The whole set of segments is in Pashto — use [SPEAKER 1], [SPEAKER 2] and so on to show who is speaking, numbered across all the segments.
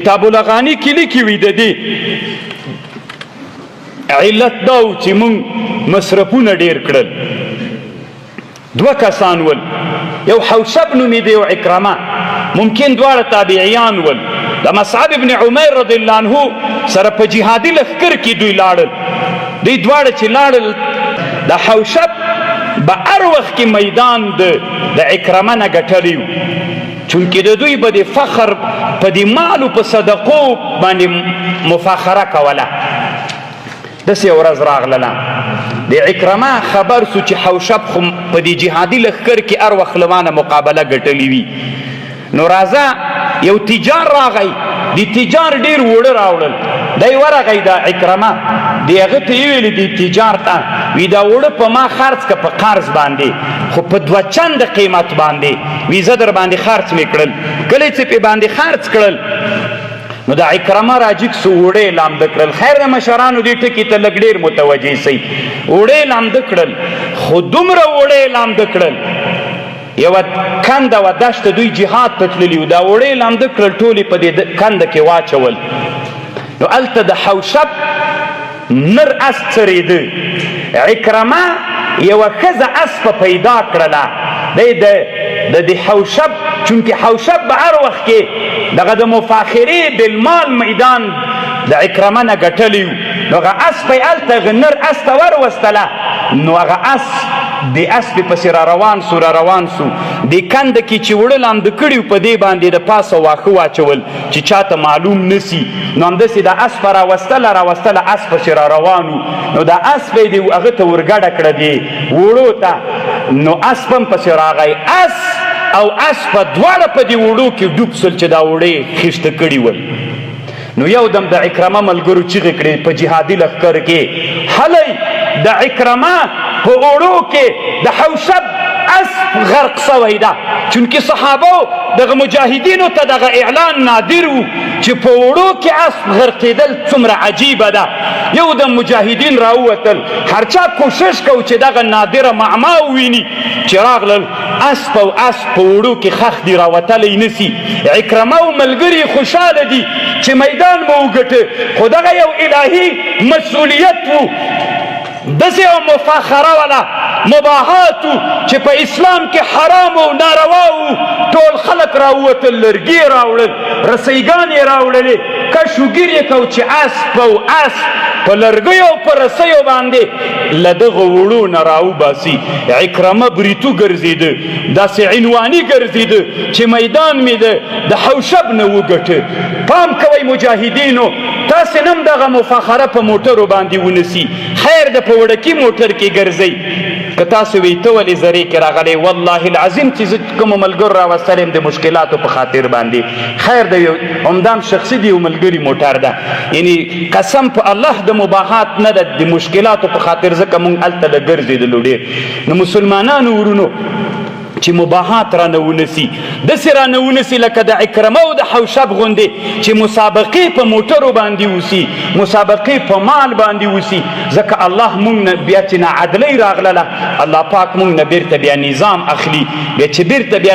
[SPEAKER 1] کتاب الاغانی کې لیکي وي د دې علت دا و چې موږ مصرفونه ډېر کړل. دوه کسان ول، یو حوشب نومېده یو عکرمه، ممکن دواړه تابعیان ول. د مصعب ابن عمیر رضی الله عنه سره په جهادي لښکر کې دوی لاړل. دوی دواړه چې لاړل، د حوشب به هر وخت کې میدان د عکرمه نه ګټلی و، چونکې د دوی به د فخر په د مالو په صدقو باندې مفاخره کوله. داسې یو ورځ راغلله، د عکرمه خبر سو چې حوشب خو په د جهادي لښکر کې هر وخت له مانه مقابله ګټلې وي. نو راځه یو تجار راغی، د تجار ډېر وړه راوړل. دی ورغی د عکرمه، د هغه ته یې ویلې د تجار ته وي دا وړه په ما خرڅ که په قرض باندې، خو په 2 چنده قیمت باندې. وي زه در باندې خرڅ مې کړل. کله چې پې باندې خرڅ کړل نو د عکرمه راجګ سو وړې لامده کړل. خیر د مشرانو دې ټکي ته لږ ډېر متوجه سئ. وړې لامده کړل، خو دومره وړې لامده کړل، یوه کنده وه دشته، دوی جهاد ته تللي وو، دا وړې لامده کړل ټولې په دې کنده کې واچول. نو هلته د حوشب نر اس څرېده. عکرمه یوه ښځه اسپه پیدا کړله. دی د حوشب، چونکې حوشب به هر وخت کې دغه د مفاخرې بالمال میدان د عکرمه نه ګټلی و. نو هغه اسپه یې هلته هغه نر اس ته وروستله. نو هغه اس د اسپې پسې را روان سو د کنده کې چې وړه لامده کړي په دې باندې د پاسه واښه واچول چې چاته معلوم نسي. نو همداسې د اسپه راوستله اس پسې را روان و. نو د اسپه یې هغه ته ورګډه کړه دې وړو ته. نو اسپ هم پسې راغی. اس او اسپه دواړه په دې وړو کې ډوب سول چې دا وړې خیشته کړي ول. نو یو دم د عکرمه ملګرو چیغې کړې په جهادي لښکر کې، هلی د عکرمه په اوړو کې د حوشب اسب غرق سوی ده. چونکې صحابو دغه مجاهدینو ته دغه اعلان نادر و چې په اوړو کې اسب غرقېدل څومره عجیبه ده. یو د مجاهدین راووتل، هر چا کوشش کو چې دغه نادره معما وویني. چې راغلل اسب او اسب په اوړو کې خښ دي، راوتلی نسي. عکرمه او ملګري خوشحاله دي چې میدان مو وګټه، خو دغه یو الهي مسؤلیت و، داسې یو مفاخره وله، مباحات و چې په اسلام کې حرام و ناروا و. ټول خلک راووتل، لرګي راوړل، رسیګانې راوړلې، کشوګیر یې کو چې اسب او اسب په لرګیو او په رسیو باندې له دغه وړو نه راوباسي. عکرمه بریتو ګرځېده، داسې عنواني ګرځېده چې میدان مې د حوشب نه وګټه. پام کوئ مجاهدینو، تاسې نم دغه مفاخره په موټرو باندې ونسي. خیر د په وړکي موټر کې ګرځئ. که تاسو وی ته ولې زرې کې راغلی، والله العظیم چې زه کومو ملګرو راوستلی یم د مشکلاتو په خاطر باندې. خیر د یو همدام شخصي د یو ملګري موټر ده، یعنی قسم په الله د مباحات نه ده، د مشکلاتو په خاطر ځکه مونږ هلته د ګرځېدلو ډېر. نو مسلمانانو ورونو چې مباحات رانه ونسي، داسې رانه ونسي لکه د عکرمه او د حوشب غوندې چې مسابقې په موټرو باندې وسي، مسابقې په مال باندې وسي. ځکه الله مونږ نه بیا چې ناعدلۍ راغلله، الله پاک مونږ نه بیرته بیا نظام اخلي. بیا چې بیرته بیا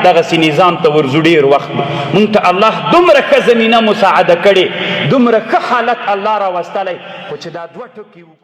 [SPEAKER 1] دغسې نظام ته ورځو ډېر وخت. مونږ ته الله دومره ښه زمینه مساعده کړې، دومره ښه حالت الله راوستلی، خو چې دا 2 ټکي وکړو.